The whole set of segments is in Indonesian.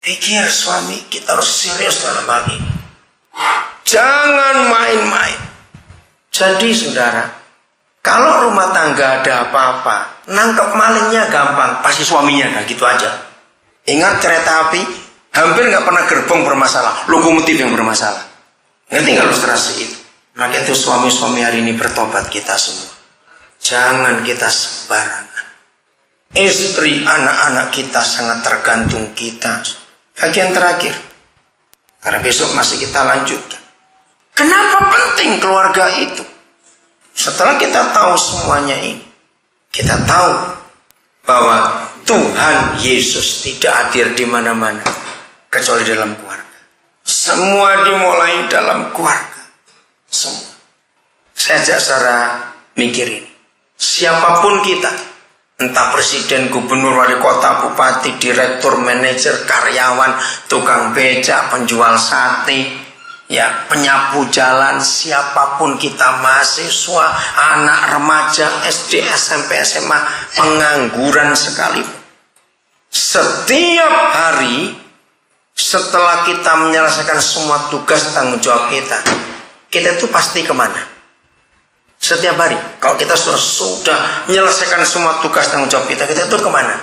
Pikir suami kita harus serius dalam hal ini. Jangan main-main. Jadi saudara, kalau rumah tangga ada apa-apa, nangkep malingnya gampang, pasti suaminya, nah gitu aja. Ingat kereta api, hampir nggak pernah gerbong bermasalah, lokomotif yang bermasalah. Ngerti nggak ilustrasi itu? Maka itu suami-suami hari ini bertobat kita semua. Jangan kita sembarangan. Istri, anak-anak kita sangat tergantung kita. Bagian terakhir, karena besok masih kita lanjutkan. Kenapa penting keluarga itu? Setelah kita tahu semuanya ini, kita tahu bahwa Tuhan Yesus tidak hadir di mana-mana kecuali dalam keluarga. Semua dimulai dalam keluarga. Semua. Saya ajak saudara mikir ini. Siapapun kita, entah presiden, gubernur, wali kota, bupati, direktur, manajer, karyawan, tukang becak, penjual sate, ya, penyapu jalan, siapapun kita, mahasiswa, anak remaja, SD, SMP, SMA, pengangguran sekalipun. Setiap hari setelah kita menyelesaikan semua tugas tanggung jawab kita itu pasti kemana? Setiap hari, kalau kita sudah menyelesaikan semua tugas tanggung jawab kita itu kemana?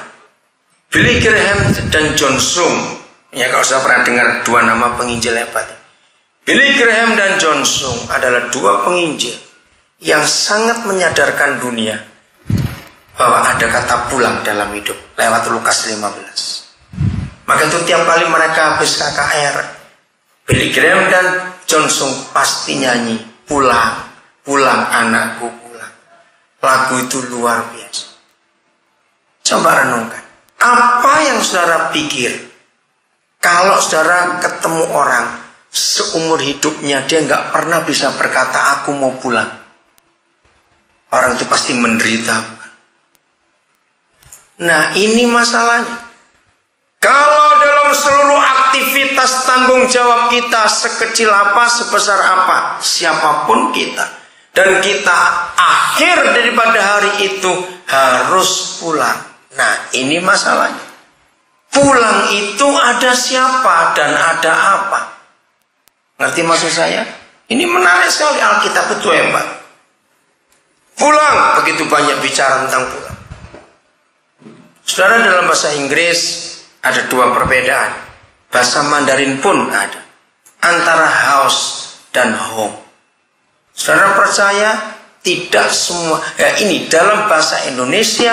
Billy Graham dan John Sung, ya kalau sudah pernah dengar dua nama penginjil hebat. Billy Graham dan John Sung adalah dua penginjil yang sangat menyadarkan dunia bahwa ada kata pulang dalam hidup lewat Lukas 15. Maka itu tiap kali mereka habis KKR, Billy Graham dan John Sung pasti nyanyi, pulang, pulang anakku pulang. Lagu itu luar biasa. Coba renungkan, apa yang saudara pikir kalau saudara ketemu orang seumur hidupnya dia nggak pernah bisa berkata aku mau pulang? Orang itu pasti menderita. Nah ini masalahnya. Kalau dalam seluruh aktivitas tanggung jawab kita sekecil apa, sebesar apa, siapapun kita, dan kita akhir daripada hari itu harus pulang. Nah ini masalahnya. Pulang itu ada siapa dan ada apa? Ngerti maksud saya? Ini menarik sekali, Alkitab itu hebat. Pulang, begitu banyak bicara tentang pulang. Saudara, dalam bahasa Inggris ada dua perbedaan. Bahasa Mandarin pun ada. Antara house dan home. Saudara percaya tidak semua, ini dalam bahasa Indonesia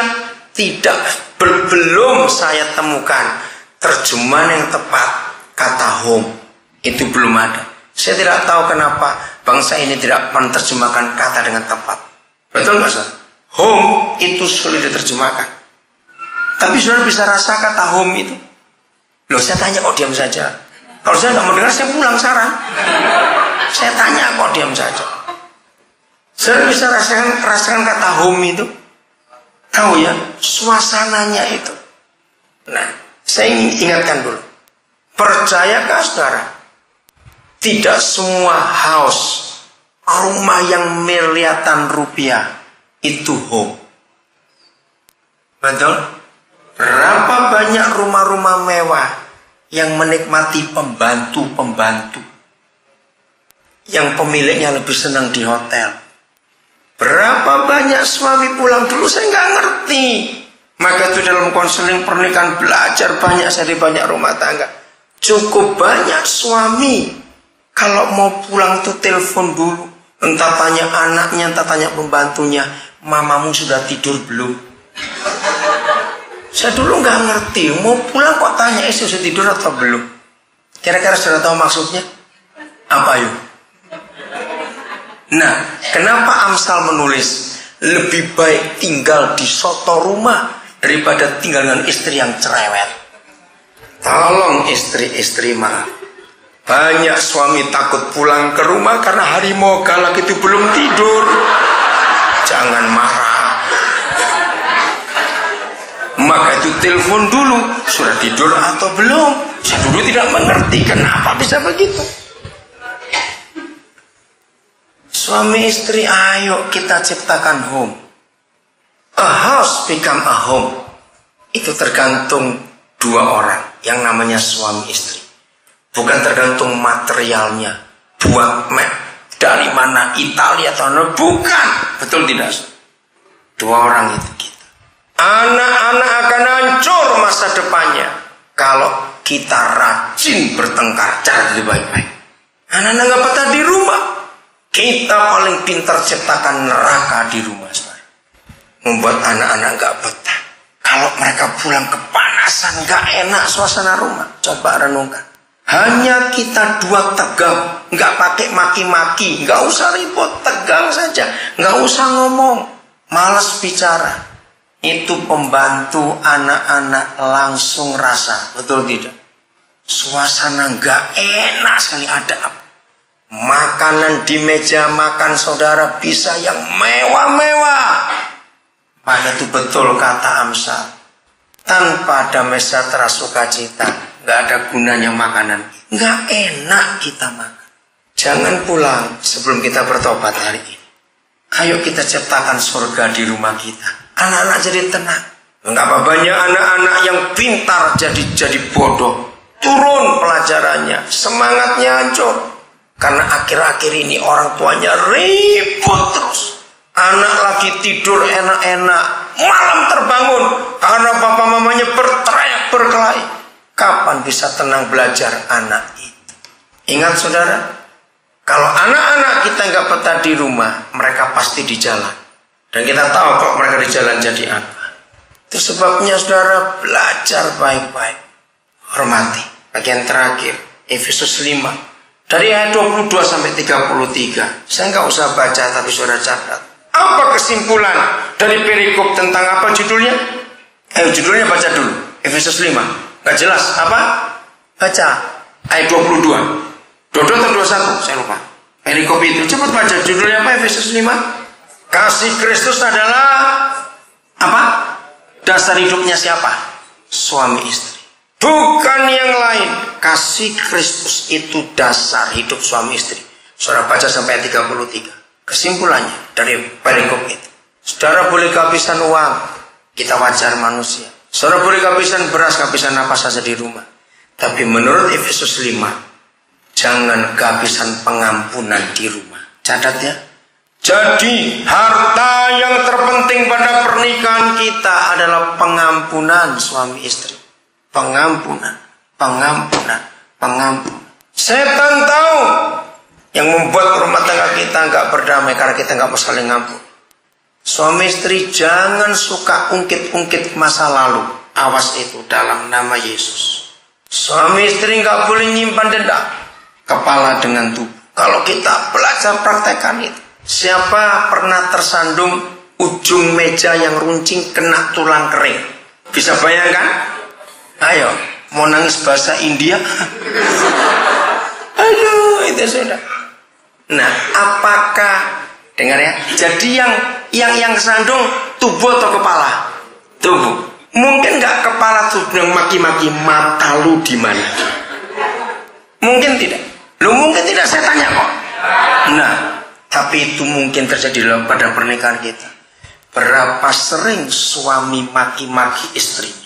belum saya temukan terjemahan yang tepat kata home. Itu belum ada. Saya tidak tahu kenapa bangsa ini tidak menerjemahkan kata dengan tepat. Betul nggak saudara? Home itu sulit diterjemahkan. Tapi saudara bisa rasa kata home itu. Loh saya tanya kok diam saja. Kalau saya nggak mau dengar saya pulang sekarang. Saya tanya kok diam saja. Saudara bisa rasakan kata home itu. Tahu ya, suasananya itu. Nah, saya ingin ingatkan dulu. Percayakah saudara? Tidak semua house, rumah yang miliaran rupiah itu home. Betul? Berapa banyak rumah-rumah mewah yang menikmati pembantu-pembantu, yang pemiliknya lebih senang di hotel. Berapa banyak suami pulang dulu saya nggak ngerti. Maka itu dalam konseling pernikahan belajar banyak dari banyak rumah tangga. Cukup banyak suami kalau mau pulang tuh telepon dulu. Entah tanya anaknya, entah tanya pembantunya, mamamu sudah tidur belum? Saya dulu nggak ngerti, mau pulang kok tanya istri sudah tidur atau belum? Kira-kira sudah tahu maksudnya? Apa yuk? Nah, kenapa Amsal menulis lebih baik tinggal di soto rumah daripada tinggal dengan istri yang cerewet? Tolong istri-istri maaf. Banyak suami takut pulang ke rumah karena harimau galak itu belum tidur. Jangan marah. Maka itu telepon dulu, sudah tidur atau belum? Saya dulu tidak mengerti kenapa bisa begitu. Suami istri, ayo kita ciptakan home. A house become a home. Itu tergantung dua orang yang namanya suami istri. Bukan tergantung materialnya, buat dari mana, Italia atau mana, bukan. Betul tidak? Dua orang itu kita. Anak-anak akan hancur masa depannya kalau kita rajin bertengkar, cara baik-baik. Anak-anak gak betah di rumah. Kita paling pintar ciptakan neraka di rumah, saudara. Membuat anak-anak gak betah. Kalau mereka pulang kepanasan, gak enak suasana rumah. Coba renungkan. Hanya kita dua tegang, gak pakai maki-maki, gak usah ribut, tegang saja, gak usah ngomong, malas bicara. Itu pembantu anak-anak langsung rasa, betul tidak? Suasana gak enak sekali, ada apa? Makanan di meja makan saudara bisa yang mewah-mewah. Pada itu betul kata Amsal. Tanpa damai sejahtera sukacita, gak ada gunanya makanan. Gak enak kita makan. Jangan pulang sebelum kita bertobat hari ini. Ayo kita ciptakan surga di rumah kita. Anak-anak jadi tenang. Mengapa banyak anak-anak yang pintar jadi bodoh? Turun pelajarannya, semangatnya hancur. Karena akhir-akhir ini orang tuanya ribut terus. Anak lagi tidur enak-enak, malam terbangun karena papa mamanya berteriak berkelahi. Kapan bisa tenang belajar anak itu? Ingat saudara, kalau anak-anak kita nggak betah di rumah, mereka pasti di jalan. Dan kita tahu kok mereka di jalan jadi apa. Itu sebabnya saudara belajar baik-baik. Hormati. Bagian terakhir, Efesus 5. Dari ayat 22 sampai 33. Saya nggak usah baca tapi saudara catat. Apa kesimpulan dari perikop tentang apa judulnya? Judulnya baca dulu. Efesus 5. Nggak jelas. Apa? Baca. Ayat 22. 22 atau 21? Saya lupa. Perikop itu. Cepat baca. Judulnya apa? Efesus 5. Kasih Kristus adalah apa? Dasar hidupnya siapa? Suami istri. Bukan yang lain. Kasih Kristus itu dasar hidup suami istri. Saudara baca sampai 33. Kesimpulannya dari perikop itu. Saudara boleh kehabisan uang. Kita wajar manusia. Saudara boleh kehabisan beras, kehabisan apa saja di rumah. Tapi menurut Efesus 5. Jangan kehabisan pengampunan di rumah. Catat ya. Jadi harta yang terpenting pada pernikahan kita adalah pengampunan suami istri. Pengampunan. Setan tahu yang membuat rumah tangga kita nggak berdamai karena kita nggak mau saling ngampun. Suami istri jangan suka ungkit-ungkit masa lalu. Awas itu dalam nama Yesus. Suami istri nggak boleh nyimpan dendam. Kepala dengan tubuh. Kalau kita belajar praktekkan itu. Siapa pernah tersandung ujung meja yang runcing kena tulang kering? Bisa bayangkan? Ayo, mau nangis bahasa India? Aduh, itu sudah. Nah, apakah dengar ya? Jadi yang kesandung tubuh atau kepala? Tubuh. Mungkin nggak kepala tubuh yang maki-maki, mata lu di mana? Mungkin tidak. Lu mungkin tidak, saya tanya kok. Nah, tapi itu mungkin terjadi pada pernikahan kita. Berapa sering suami maki-maki istrinya?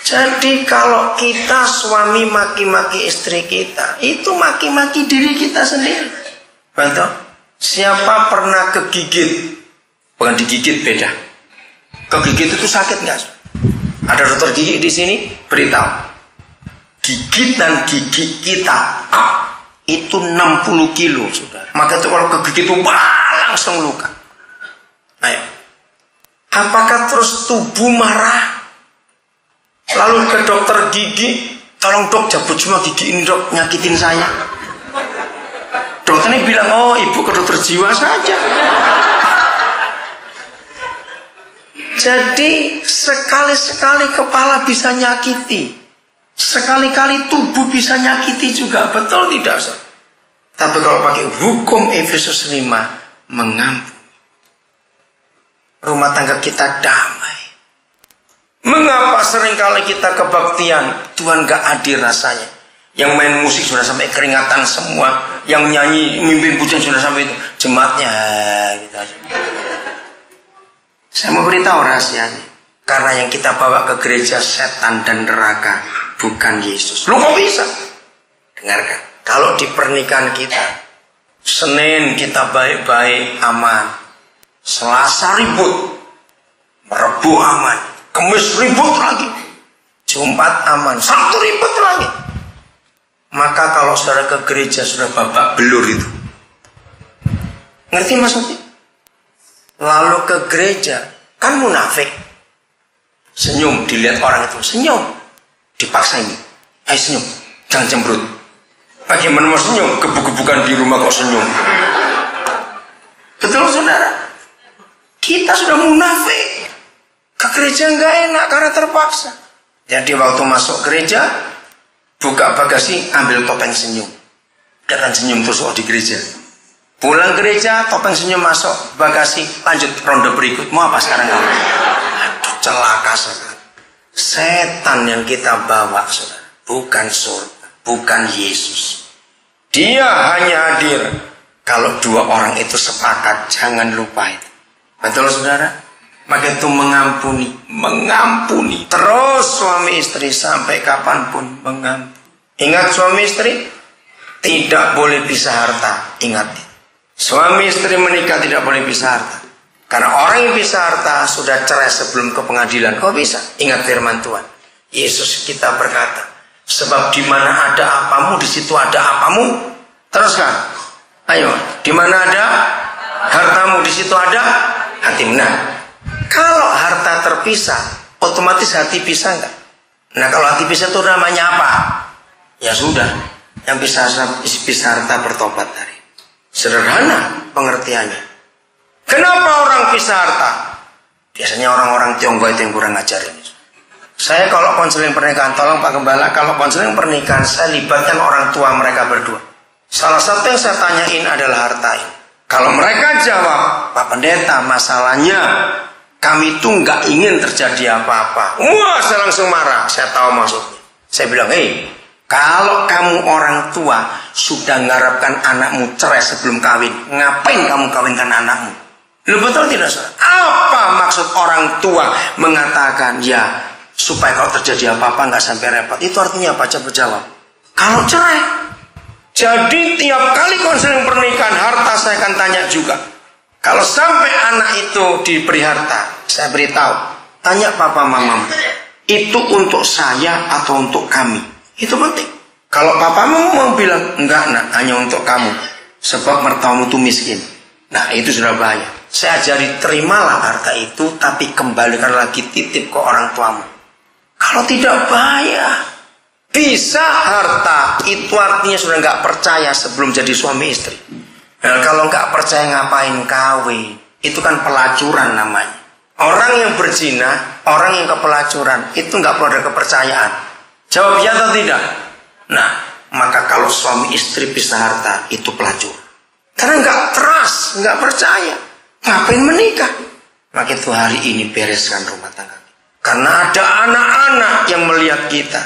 Jadi kalau kita suami maki-maki istri kita, itu maki-maki diri kita sendiri. Betul? Siapa pernah kegigit? Bukan digigit, beda. Kegigit itu sakit nggak? Ada dokter gigi di sini, beritahu. Gigitan gigi kita itu 60 kilo, saudara. Maka itu kalau kegigit itu langsung luka. Ayo. Apakah terus tubuh marah? Lalu ke dokter gigi, tolong dok cabut semua gigi ini dok, nyakitin saya. Dokternya bilang, oh ibu ke dokter jiwa saja. Jadi sekali-sekali kepala bisa nyakiti. Sekali-kali tubuh bisa nyakiti juga, betul tidak? Tapi kalau pakai hukum Efesus 5, mengampuni. Rumah tangga kita damai. Mengapa seringkali kita kebaktian Tuhan gak hadir rasanya? Yang main musik sudah sampai keringatan semua, yang nyanyi mimpin pujian sudah sampai itu, jemaatnya gitu aja. Saya mau beritahu rahasianya. Karena yang kita bawa ke gereja setan dan neraka, bukan Yesus. Lu kok bisa? Dengarkan, kalau di pernikahan kita, Senin kita baik-baik aman, Selasa ribut, Rabu aman, Kamis ribut lagi, Jumat aman, Sabtu ribut lagi. Maka kalau saudara ke gereja sudah babak belur itu. Ngerti maksudnya? Lalu ke gereja, kan munafik. Senyum, dilihat orang itu, senyum. Dipaksa ini, ayo senyum, jangan cemberut. Bagaimana mau senyum? Gebuk-gebukan di rumah kok senyum. Betul saudara? Kita sudah munafik. Ke gereja nggak enak karena terpaksa. Jadi waktu masuk gereja, buka bagasi, ambil topeng senyum. Jangan senyum terus di gereja. Pulang gereja, topeng senyum masuk bagasi, lanjut ronde berikut. Mau apa sekarang? Aduh, celaka saudara. Setan yang kita bawa saudara, bukan surga, bukan Yesus. Dia hanya hadir kalau dua orang itu sepakat. Jangan lupa itu. Betul saudara? Maka itu mengampuni. Terus suami istri sampai kapanpun mengampuni. Ingat suami istri tidak boleh pisah harta. Ingat, suami istri menikah tidak boleh pisah harta. Karena orang yang pisah harta sudah cerai sebelum ke pengadilan. Kok bisa? Ingat firman Tuhan. Yesus kita berkata, sebab di mana ada apamu, di situ ada apamu. Teruskan. Ayo, di mana ada hartamu, di situ ada hatimu. Nah, kalau harta terpisah, otomatis hati pisah enggak? Nah, kalau hati pisah itu namanya apa? Ya sudah, yang pisah harta bertobat dari. Sederhana pengertiannya. Kenapa orang pisah harta? Biasanya orang-orang Tionghoa itu yang kurang ajar ini. Saya kalau konseling pernikahan, tolong Pak Gembala, kalau konseling pernikahan saya libatkan orang tua mereka berdua. Salah satu yang saya tanyain adalah harta ini. Kalau mereka jawab, Pak Pendeta, masalahnya kami itu nggak ingin terjadi apa-apa. Wah, saya langsung marah. Saya tahu maksudnya. Saya bilang, kalau kamu orang tua sudah mengharapkan anakmu cerai sebelum kawin, ngapain kamu kawinkan anakmu? Lu betul tidak, saudara? Apa maksud orang tua mengatakan, ya supaya kalau terjadi apa-apa nggak sampai repot? Itu artinya apa? Coba jawab. Kalau cerai. Jadi tiap kali konseling pernikahan, harta saya akan tanya juga. Kalau sampai anak itu diberi harta, saya beritahu, tanya papa mamamu, itu untuk saya atau untuk kami? Itu penting. Kalau papamu mau bilang, enggak nak, hanya untuk kamu, sebab mertuamu itu miskin. Nah, itu sudah bahaya. Saya ajari, terimalah harta itu, tapi kembalikan lagi, titip ke orang tuamu. Kalau tidak, bahaya. Bisa harta, itu artinya sudah nggak percaya sebelum jadi suami istri. Nah, kalau nggak percaya ngapain kawin? Itu kan pelacuran namanya. Orang yang berzina, orang yang kepelacuran, itu nggak perlu ada kepercayaan. Jawab ya atau tidak? Nah, maka kalau suami istri pisah harta, itu pelacur. Karena nggak trust, nggak percaya. Ngapain menikah? Maka itu hari ini bereskan rumah tangga. Karena ada anak-anak yang melihat kita,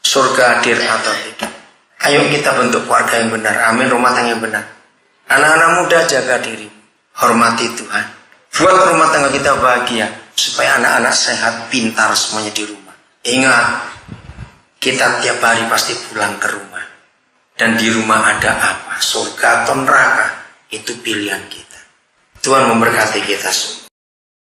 surga hadir atau tidak. Ayo kita bentuk keluarga yang benar. Amin, rumah tangga yang benar. Anak-anak muda, jaga diri, hormati Tuhan. Buat rumah tangga kita bahagia, supaya anak-anak sehat, pintar semuanya di rumah. Ingat, kita tiap hari pasti pulang ke rumah. Dan di rumah ada apa? Surga atau neraka? Itu pilihan kita. Tuhan memberkati kita semua.